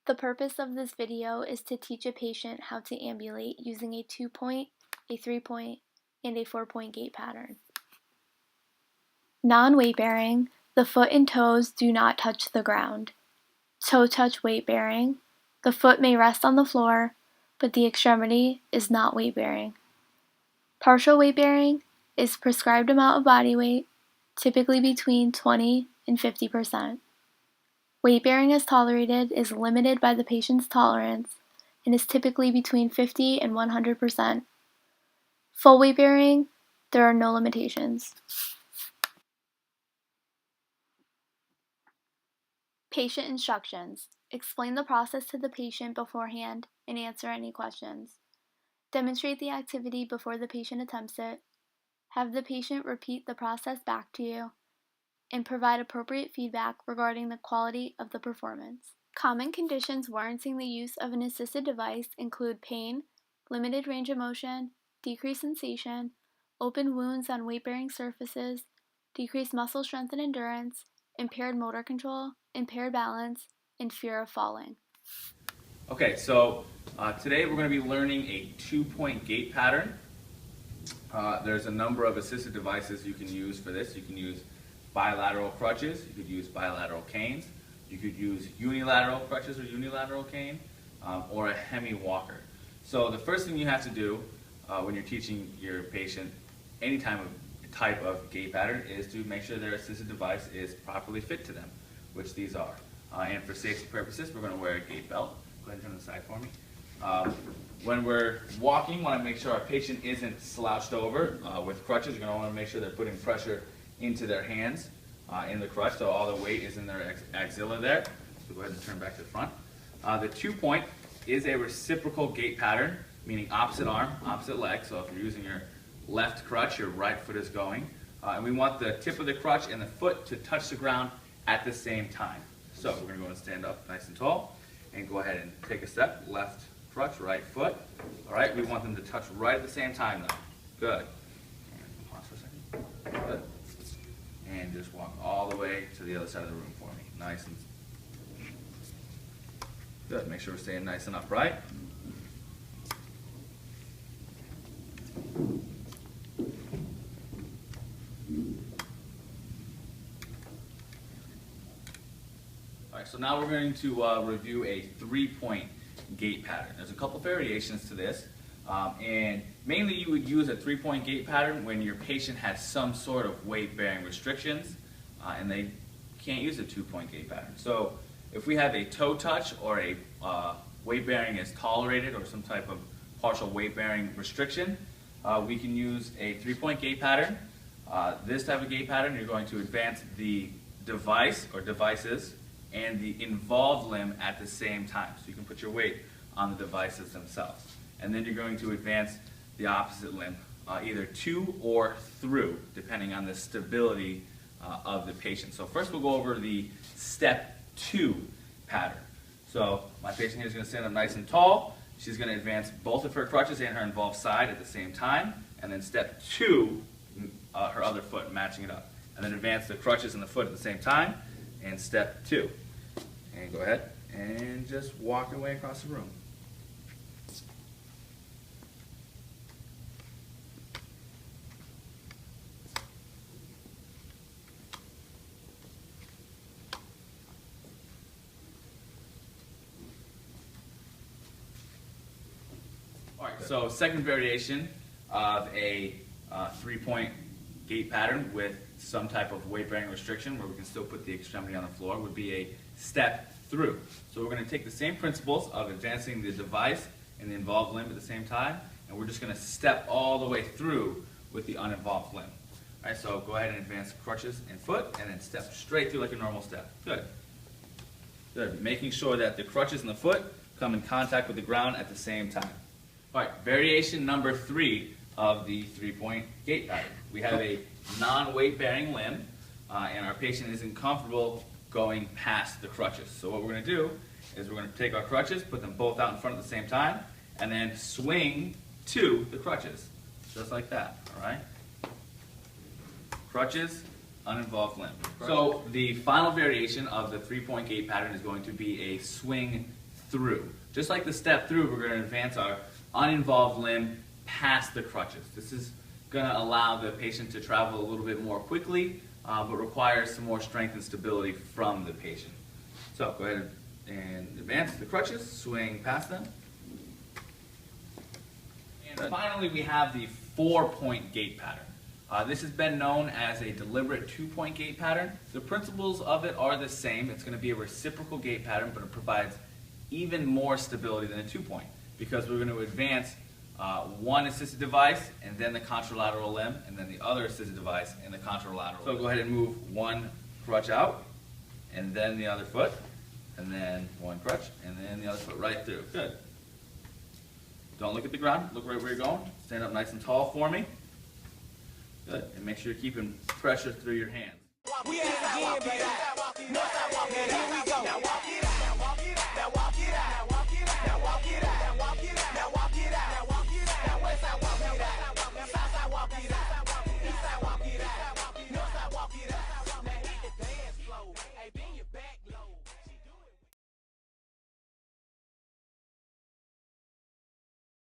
The purpose of this video is to teach a patient how to ambulate using a 2-point, a 3-point, and a 4-point gait pattern. Non-weight bearing, the foot and toes do not touch the ground. Toe touch weight bearing, the foot may rest on the floor, but the extremity is not weight bearing. Partial weight bearing is prescribed amount of body weight, typically between 20 and 50%. Weight bearing as tolerated is limited by the patient's tolerance and is typically between 50 and 100%. Full weight bearing, there are no limitations. Patient instructions. Explain the process to the patient beforehand and answer any questions. Demonstrate the activity before the patient attempts it. Have the patient repeat the process back to you, and provide appropriate feedback regarding the quality of the performance. Common conditions warranting the use of an assisted device include pain, limited range of motion, decreased sensation, open wounds on weight-bearing surfaces, decreased muscle strength and endurance, impaired motor control, impaired balance, and fear of falling. Okay, so today we're going to be learning a 2-point gait pattern. There's a number of assisted devices you can use for this. You can use bilateral crutches, you could use bilateral canes, you could use unilateral crutches or unilateral cane, or a hemi walker. So the first thing you have to do when you're teaching your patient any type of gait pattern is to make sure their assisted device is properly fit to them, which these are. And for safety purposes, we're going to wear a gait belt. Go ahead and turn to the side for me. When we're walking, we want to make sure our patient isn't slouched over with crutches. You're going to want to make sure they're putting pressure into their hands in the crutch, so all the weight is in their axilla there. So go ahead and turn back to the front. The 2-point is a reciprocal gait pattern, meaning opposite arm, opposite leg. So if you're using your left crutch, your right foot is going. And we want the tip of the crutch and the foot to touch the ground at the same time. So we're going to go and stand up nice and tall and go ahead and take a step. Left crutch, right foot. All right, we want them to touch right at the same time though. Good. And pause for a second. Good. And just walk all the way to the other side of the room for me. Nice and good. Make sure we're staying nice and upright. All right, so now we're going to review a 3-point gait pattern. There's a couple variations to this. And mainly you would use a 3-point gait pattern when your patient has some sort of weight-bearing restrictions and they can't use a 2-point gait pattern. So if we have a toe touch or a weight-bearing is tolerated or some type of partial weight-bearing restriction, we can use a 3-point gait pattern. This type of gait pattern, you're going to advance the device or devices and the involved limb at the same time. So you can put your weight on the devices themselves. And then you're going to advance the opposite limb, either to or through, depending on the stability of the patient. So first we'll go over the step 2 pattern. So my patient here is going to stand up nice and tall. She's going to advance both of her crutches and her involved side at the same time. And then step 2, her other foot, matching it up. And then advance the crutches and the foot at the same time. And step 2. And go ahead and just walk your way across the room. Alright, so second variation of a 3-point gait pattern with some type of weight-bearing restriction where we can still put the extremity on the floor would be a step through. So we're going to take the same principles of advancing the device and the involved limb at the same time, and we're just going to step all the way through with the uninvolved limb. Alright, so go ahead and advance crutches and foot, and then step straight through like a normal step. Good. Good. Making sure that the crutches and the foot come in contact with the ground at the same time. Alright, variation number 3 of the 3-point gait pattern. We have a non-weight bearing limb and our patient isn't comfortable going past the crutches. So what we're going to do is we're going to take our crutches, put them both out in front at the same time, and then swing to the crutches. Just like that, alright? Crutches, uninvolved limb. So the final variation of the 3-point gait pattern is going to be a swing through. Just like the step through, we're going to advance our uninvolved limb past the crutches. This is going to allow the patient to travel a little bit more quickly, but requires some more strength and stability from the patient. So go ahead and advance the crutches, swing past them. And finally, we have the 4-point gait pattern. This has been known as a deliberate 2-point gait pattern. The principles of it are the same. It's going to be a reciprocal gait pattern, but it provides even more stability than a 2-point because we're going to advance one assisted device and then the contralateral limb and then the other assisted device and the contralateral. So go ahead and move one crutch out and then the other foot and then one crutch and then the other foot right through. Good. Don't look at the ground. Look right where you're going. Stand up nice and tall for me. Good. And make sure you're keeping pressure through your hands.